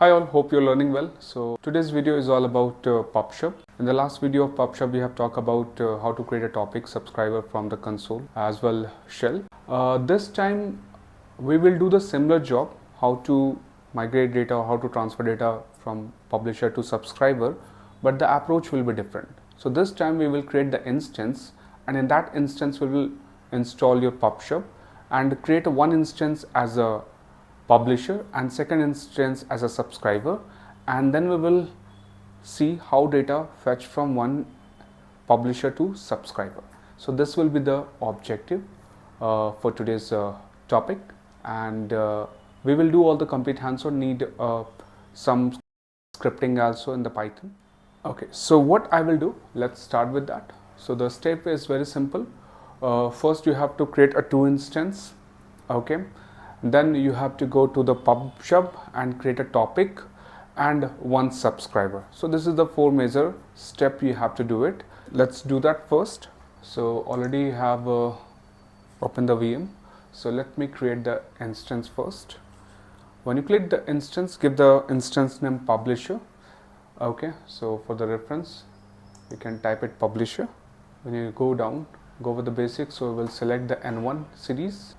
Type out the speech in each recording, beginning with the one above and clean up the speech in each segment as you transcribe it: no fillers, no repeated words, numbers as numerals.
Hi all, hope you're learning well. So today's video is all about PubSub. In the last video of PubSub, we have talked about how to create a topic subscriber from the console as well shell. This time we will do the similar job, how to migrate data, how to transfer data from publisher to subscriber, but the approach will be different. So this time we will create the instance, and in that instance we will install your PubSub and create one instance as a publisher and second instance as a subscriber, and then we will see how data fetch from one publisher to subscriber. So this will be the objective for today's topic, and we will do all the complete hands-on. Need some scripting also in the Python. Okay, so what I will do, let's start with that. So the step is very simple. First you have to create a two instance. Okay, then you have to go to the PubSub and create a topic and one subscriber. So this is the four major step you have to do it. Let's do that first. So already have opened the VM. So let me create the instance first. When you click the instance, give the instance name publisher. Okay, so for the reference you can type it publisher. When you go down, go over the basics, so we will select the N1 series.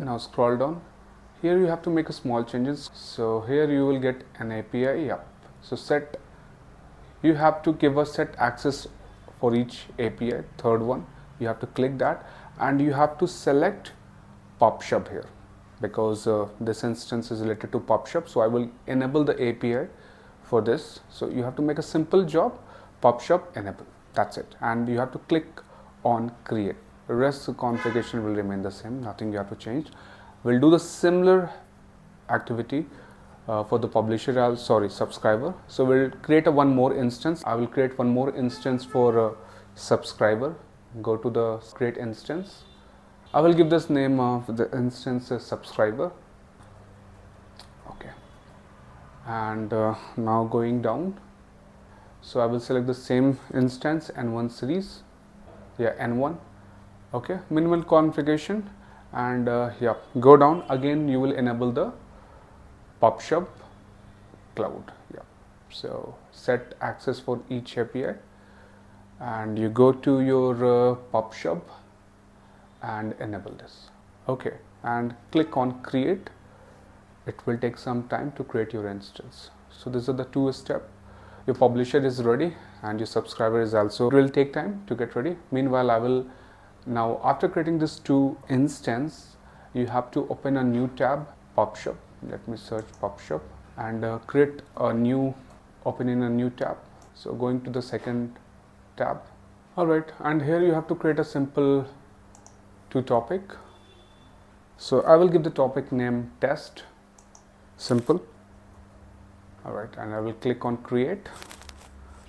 Now scroll down. Here you have to make a small changes. So here you will get an API. Yep. So you have to give a set access for each API. Third one, you have to click that, and you have to select PubSub here because this instance is related to PubSub. So I will enable the API for this. So you have to make a simple job, PubSub enable. That's it, and you have to click on create. The rest the configuration will remain the same, nothing you have to change. We'll do the similar activity for the publisher, subscriber. So we'll create one more instance. I will create one more instance for subscriber. Go to the create instance. I will give this name of the instance as subscriber. Okay, and now going down. So I will select the same instance N1 series. Yeah, N1. Okay, minimal configuration, and yeah, go down again. You will enable the PubSub cloud. Yeah, so set access for each API, and you go to your PubSub and enable this. Okay, and click on create. It will take some time to create your instance. So these are the two steps. Your publisher is ready and your subscriber is also. It will take time to get ready. Meanwhile, I will. Now, after creating this two instance, you have to open a new tab, PubSub. Let me search PubSub and create a new, open in a new tab. So going to the second tab. All right, and here you have to create a simple two topic. So I will give the topic name test, simple. All right, and I will click on create.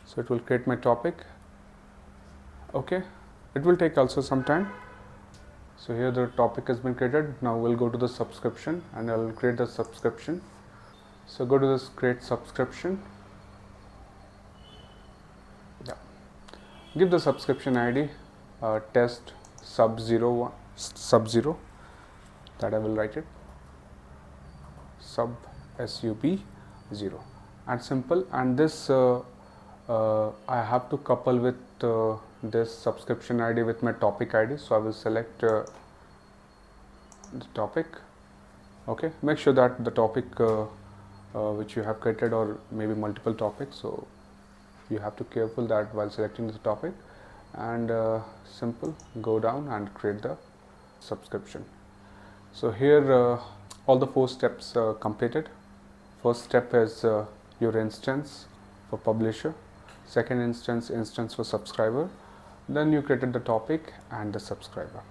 So it will create my topic. Okay. It will take also some time. So here the topic has been created. Now we'll go to the subscription and I will create the subscription. So go to this create subscription. Yeah. Give the subscription ID test sub 0 that I will write it sub 0 and simple, and this I have to couple with this subscription ID with my topic ID. So I will select the topic. Okay, make sure that the topic which you have created, or maybe multiple topics, so you have to be careful that while selecting the topic, and simple, go down and create the subscription. So here all the four steps completed. First step is your instance for publisher, second instance for subscriber, then you created the topic and the subscriber.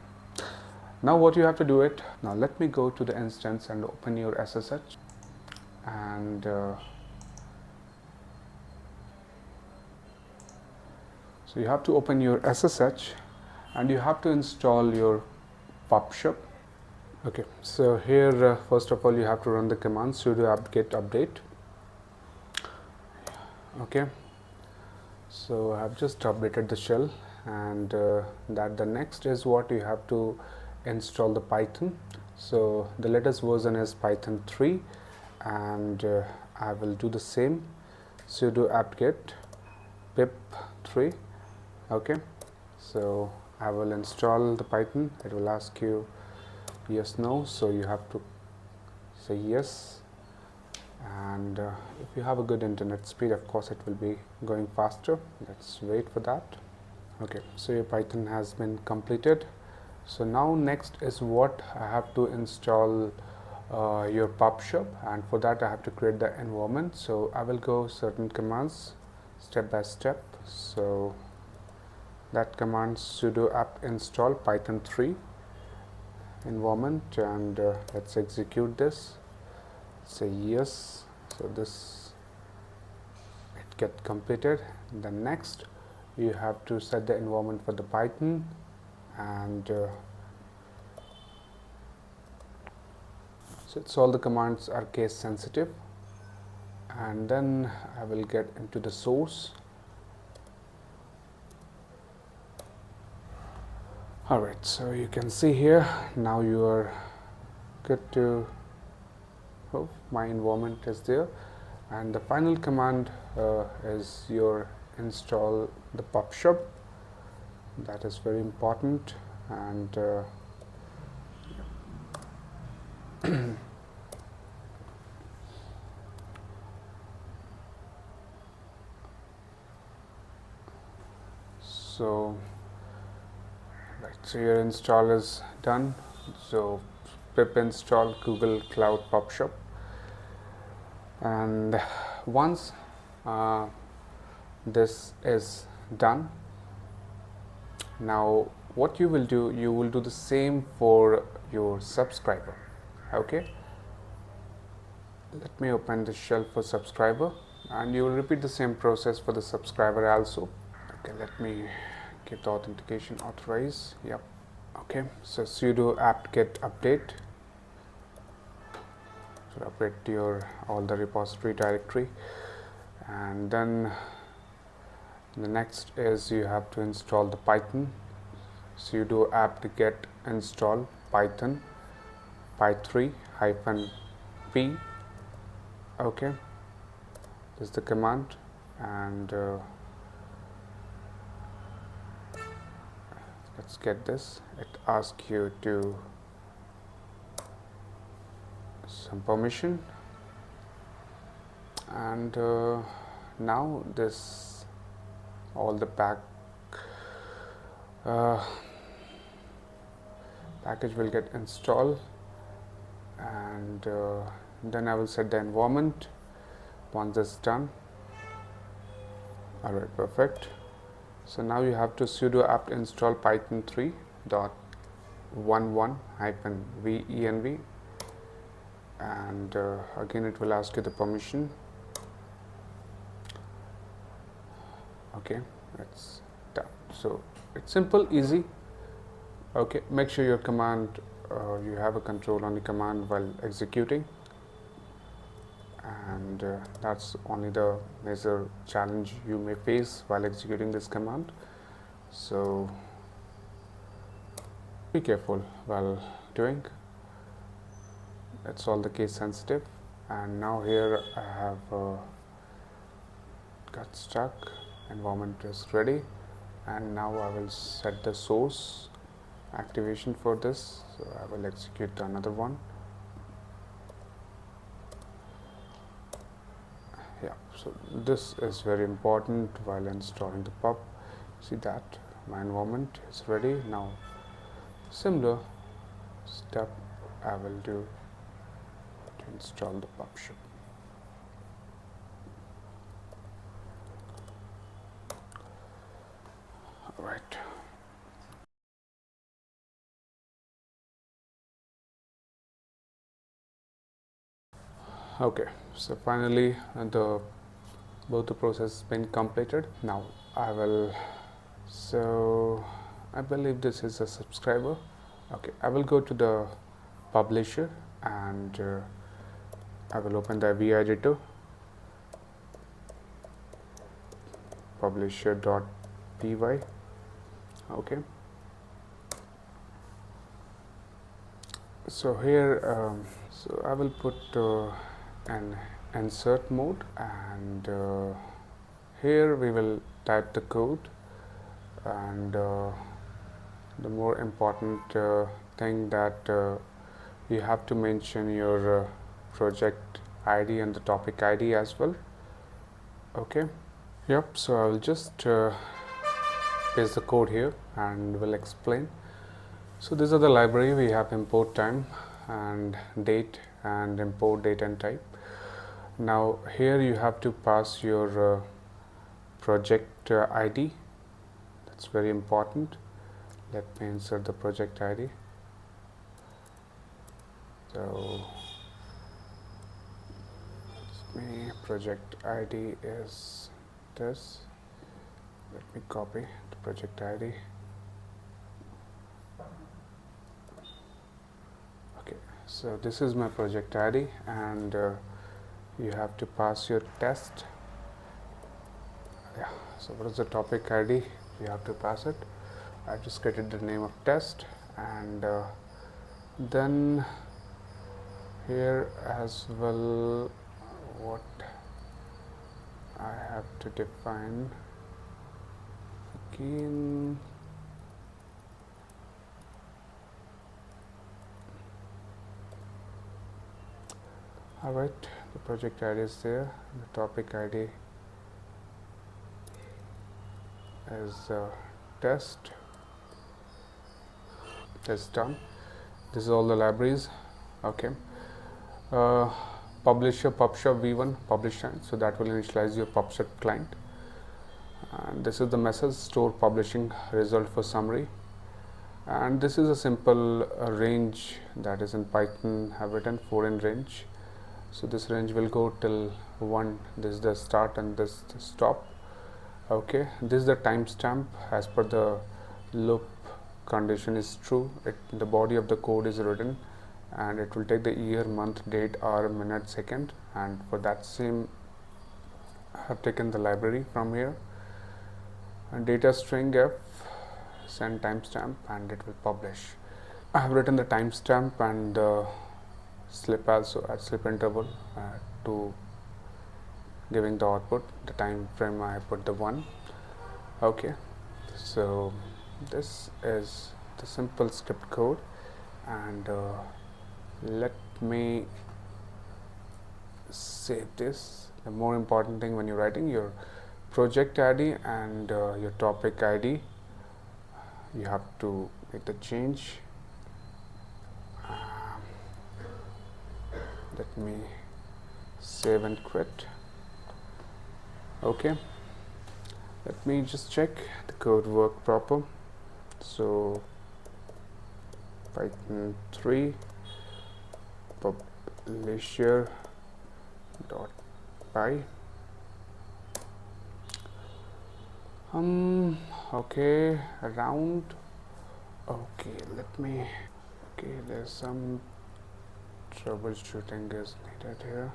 Now what you have to do it, now let me go to the instance and open your SSH, and so you have to open your SSH and you have to install your PubSub. Okay, so here first of all you have to run the command sudo apt-get update. Okay, so I have just updated the shell, and that the next is what you have to install the Python. So the latest version is Python 3, and I will do the same, sudo apt-get pip3. okay, so I will install the Python. It will ask you yes, no, so you have to say yes. And if you have a good internet speed, of course it will be going faster. Let's wait for that. Okay, so your Python has been completed. So now next is what I have to install your PubShop, and for that I have to create the environment. So I will go certain commands step by step. So that command, sudo apt install python 3 environment, and let's execute this. Say yes. So this it get completed. Then next you have to set the environment for the Python, and so all the commands are case sensitive. And then I will get into the source. Alright, so you can see here now you are good to, oh, my environment is there, and the final command is your install the PubShop. That is very important. And so so your install is done. So pip install Google Cloud PubShop, and once this is done, now what you will do, you will do the same for your subscriber. Okay, let me open the shell for subscriber, and you will repeat the same process for the subscriber also. Okay, let me get the authentication authorize. Yep. Okay, so sudo apt-get update to update your all the repository directory. And then the next is you have to install the Python. Sudo apt-get install python py3-p. okay, this is the command. And let's get this. It asks you to some permission, and now this all the package will get installed, and then I will set the environment once this is done. Alright, perfect. So now you have to sudo apt install python 3.11-venv, and again it will ask you the permission. Okay, it's done. So it's simple, easy. Okay, make sure your command you have a control on the command while executing, and that's only the major challenge you may face while executing this command. So be careful while doing. It's all the case sensitive. And now here I have got stuck. Environment is ready, and now I will set the source activation for this. So I will execute another one. Yeah, so this is very important while installing the pub. See that my environment is ready. Now similar step I will do to install the PubShop. All right. Okay, so finally both the process has been completed. Now I will, so I believe this is a subscriber. Okay, I will go to the publisher, and I will open the V editor, publisher.py. okay, so here so I will put an insert mode, and here we will type the code, and the more important thing that you have to mention your project ID and the topic ID as well. Okay, yep. So I will just paste the code here and will explain. So these are the library. We have import time and date and import date and type. Now here you have to pass your project ID. That's very important. Let me insert the project ID. So project ID is this. Let me copy the project ID. Okay, so this is my project ID, and you have to pass your test. Yeah, so what is the topic ID? You have to pass it. I just created the name of test, and then here as well what I have to define again. Alright, the project ID is there, the topic ID is test. Test done. This is all the libraries. Okay. Publisher PubSub v1 publish time, so that will initialize your PubSub client. And this is the message store publishing result for summary. And this is a simple range that is in Python. Have written 4 in range. So this range will go till 1. This is the start and this is the stop. Okay, this is the timestamp. As per the loop condition is true, the body of the code is written, and it will take the year, month, date, hour, minute, second, and for that same I have taken the library from here, and data string f send timestamp, and it will publish. I have written the timestamp and the slip also at slip interval to giving the output. The time frame I put the 1. Okay, so this is the simple script code, and let me save this. The more important thing when you're writing your project ID and your topic ID, you have to make the change. Let me save and quit. Okay, let me just check the code work proper. So Python 3 publisher dot py. Okay, around. Okay, let me. Okay, there's some troubleshooting is needed here.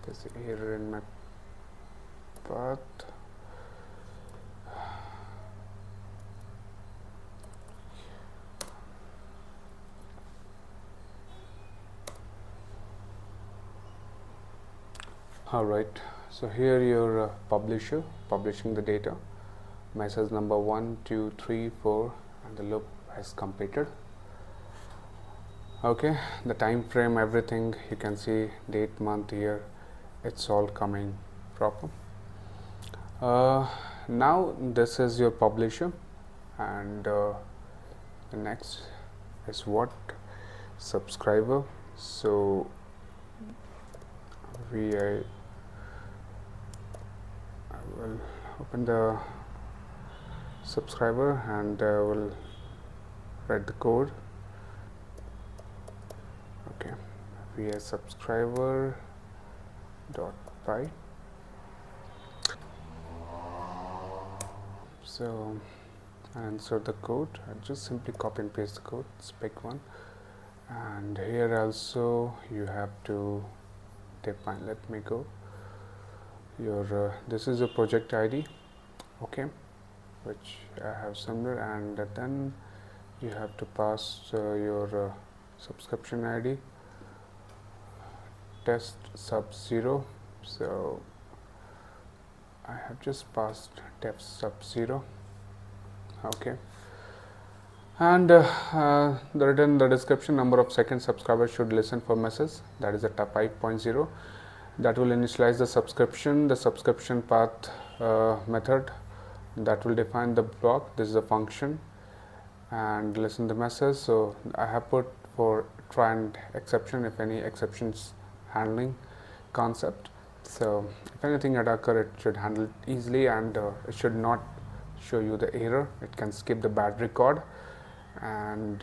There's an error in my path. Alright, so here your publisher publishing the data, message number 1, 2, 3, 4, and the loop has completed. Okay, the time frame, everything you can see, date, month, year, it's all coming proper. Now this is your publisher, and the next is what? Subscriber. So I will open the subscriber and will write the code. Okay, via subscriber dot py. So I insert the code. I just simply copy and paste the code. Spec 1, and here also you have to define. Let me go. Your this is a project ID. Okay, which I have similar, and then you have to pass your subscription ID, test sub 0. So I have just passed test sub 0. Okay, and the description, number of seconds subscribers should listen for message, that is at 5.0. that will initialize the subscription path method that will define the block. This is a function, and listen the message. So I have put for try and exception, if any exceptions handling concept. So if anything had occurred, it should handle it easily, and it should not show you the error. It can skip the bad record. And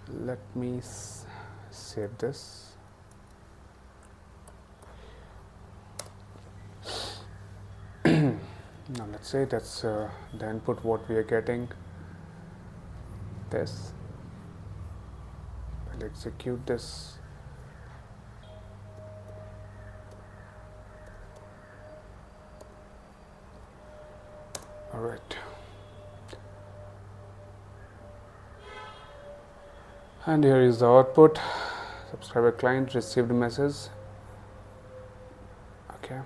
let me save this. Now let's say that's the input what we are getting. This, I'll execute this. All right, and here is the output. Subscriber client received message. Okay,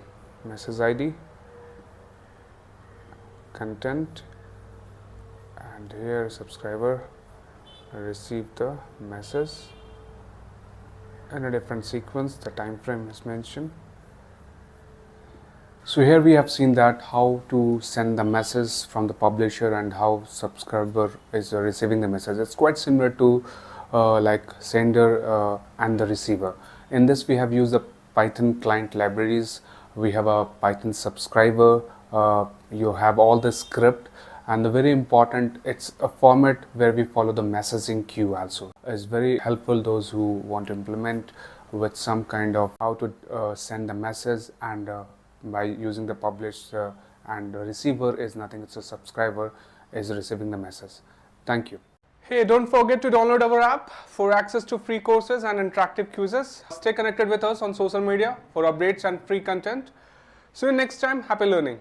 message ID, content, and here subscriber received the message in a different sequence. The time frame is mentioned. So here we have seen that how to send the message from the publisher and how subscriber is receiving the message. It's quite similar to like sender and the receiver. In this we have used the Python client libraries. We have a Python subscriber. You have all the script, and the very important, it's a format where we follow the messaging queue also. It's very helpful those who want to implement with some kind of how to send the message, and by using the publisher, and the receiver is nothing, it's a subscriber is receiving the message. Thank you. Hey, don't forget to download our app for access to free courses and interactive quizzes. Stay connected with us on social media for updates and free content. See you next time. Happy learning.